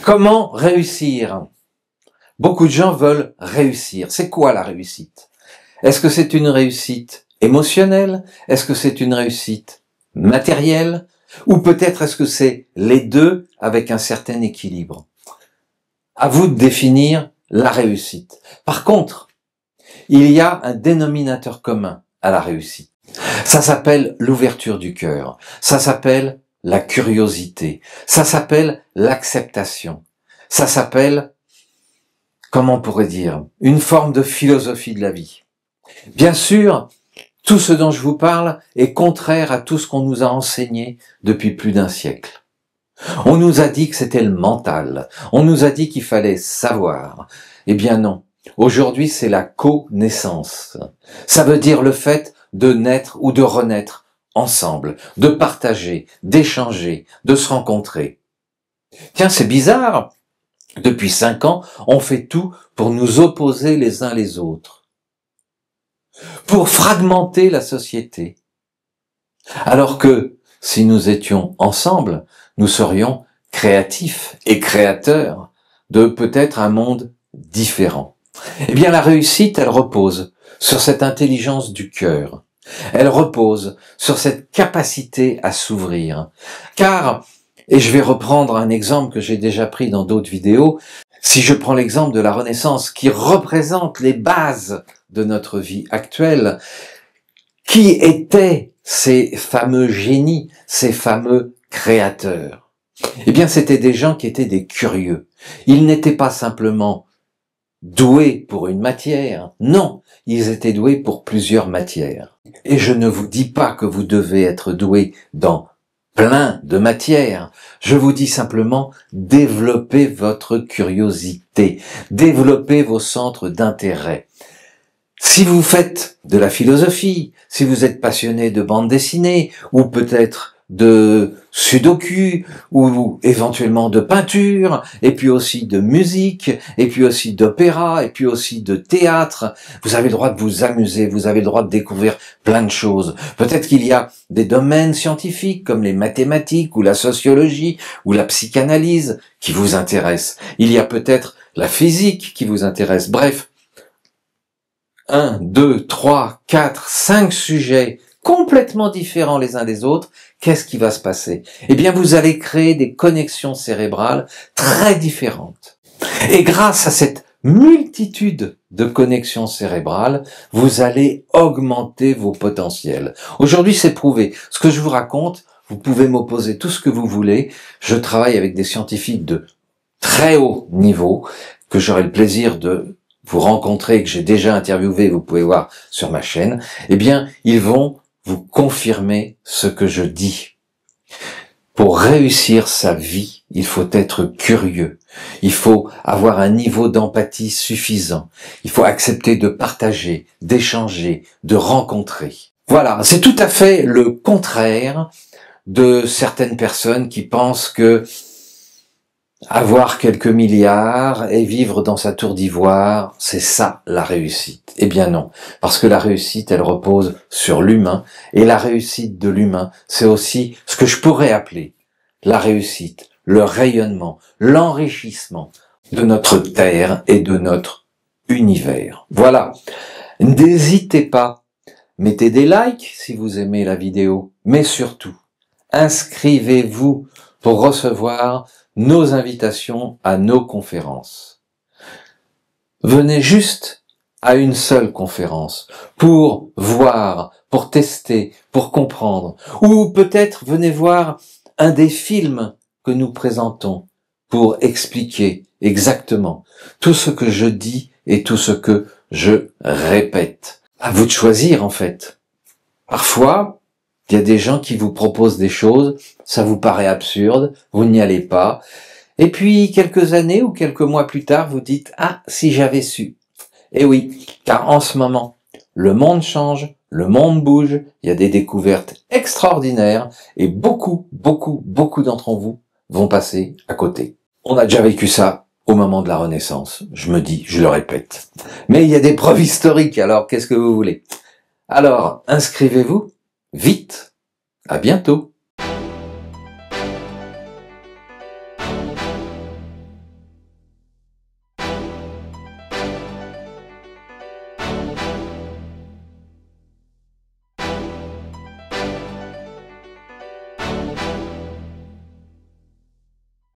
Comment réussir? Beaucoup de gens veulent réussir. C'est quoi la réussite? Est-ce que c'est une réussite émotionnelle? Est-ce que c'est une réussite matérielle? Ou peut-être est-ce que c'est les deux avec un certain équilibre? À vous de définir la réussite. Par contre, il y a un dénominateur commun à la réussite. Ça s'appelle l'ouverture du cœur. Ça s'appelle la curiosité. Ça s'appelle l'acceptation. Ça s'appelle, comment on pourrait dire, une forme de philosophie de la vie. Bien sûr, tout ce dont je vous parle est contraire à tout ce qu'on nous a enseigné depuis plus d'un siècle. On nous a dit que c'était le mental. On nous a dit qu'il fallait savoir. Eh bien non. Aujourd'hui, c'est la connaissance. Ça veut dire le fait de naître ou de renaître ensemble, de partager, d'échanger, de se rencontrer. Tiens, c'est bizarre. Depuis 5 ans, on fait tout pour nous opposer les uns les autres, pour fragmenter la société. Alors que si nous étions ensemble, nous serions créatifs et créateurs de peut-être un monde différent. Eh bien, la réussite, elle repose sur cette intelligence du cœur. Elle repose sur cette capacité à s'ouvrir. Car, et je vais reprendre un exemple que j'ai déjà pris dans d'autres vidéos, si je prends l'exemple de la Renaissance qui représente les bases de notre vie actuelle, qui étaient ces fameux génies, ces fameux créateurs? Eh bien, c'était des gens qui étaient des curieux. Ils n'étaient pas simplement doués pour une matière, non, ils étaient doués pour plusieurs matières. Et je ne vous dis pas que vous devez être doué dans plein de matières. Je vous dis simplement, développez votre curiosité, développez vos centres d'intérêt. Si vous faites de la philosophie, si vous êtes passionné de bande dessinée, ou peut-être de sudoku, ou éventuellement de peinture, et puis aussi de musique, et puis aussi d'opéra, et puis aussi de théâtre, vous avez le droit de vous amuser, vous avez le droit de découvrir plein de choses. Peut-être qu'il y a des domaines scientifiques comme les mathématiques, ou la sociologie, ou la psychanalyse qui vous intéressent. Il y a peut-être la physique qui vous intéresse. Bref, 1, 2, 3, 4, 5 sujets complètement différents les uns des autres, qu'est-ce qui va se passer? Eh bien, vous allez créer des connexions cérébrales très différentes. Et grâce à cette multitude de connexions cérébrales, vous allez augmenter vos potentiels. Aujourd'hui, c'est prouvé. Ce que je vous raconte, vous pouvez m'opposer tout ce que vous voulez. Je travaille avec des scientifiques de très haut niveau, que j'aurai le plaisir de vous rencontrer, que j'ai déjà interviewé, vous pouvez voir sur ma chaîne. Eh bien, ils vont vous confirmer ce que je dis. Pour réussir sa vie, il faut être curieux. Il faut avoir un niveau d'empathie suffisant. Il faut accepter de partager, d'échanger, de rencontrer. Voilà, c'est tout à fait le contraire de certaines personnes qui pensent que avoir quelques milliards et vivre dans sa tour d'ivoire, c'est ça la réussite. Eh bien non, parce que la réussite, elle repose sur l'humain, et la réussite de l'humain, c'est aussi ce que je pourrais appeler la réussite, le rayonnement, l'enrichissement de notre terre et de notre univers. Voilà, n'hésitez pas, mettez des likes si vous aimez la vidéo, mais surtout, inscrivez-vous pour recevoir nos invitations à nos conférences. Venez juste à une seule conférence pour voir, pour tester, pour comprendre. Ou peut-être venez voir un des films que nous présentons pour expliquer exactement tout ce que je dis et tout ce que je répète. À vous de choisir en fait. Parfois, il y a des gens qui vous proposent des choses, ça vous paraît absurde, vous n'y allez pas. Et puis, quelques années ou quelques mois plus tard, vous dites « Ah, si j'avais su ». Eh oui, car en ce moment, le monde change, le monde bouge, il y a des découvertes extraordinaires et beaucoup d'entre vous vont passer à côté. On a déjà vécu ça au moment de la Renaissance, je me dis, je le répète. Mais il y a des preuves historiques, alors qu'est-ce que vous voulez? Alors, inscrivez-vous vite. À bientôt.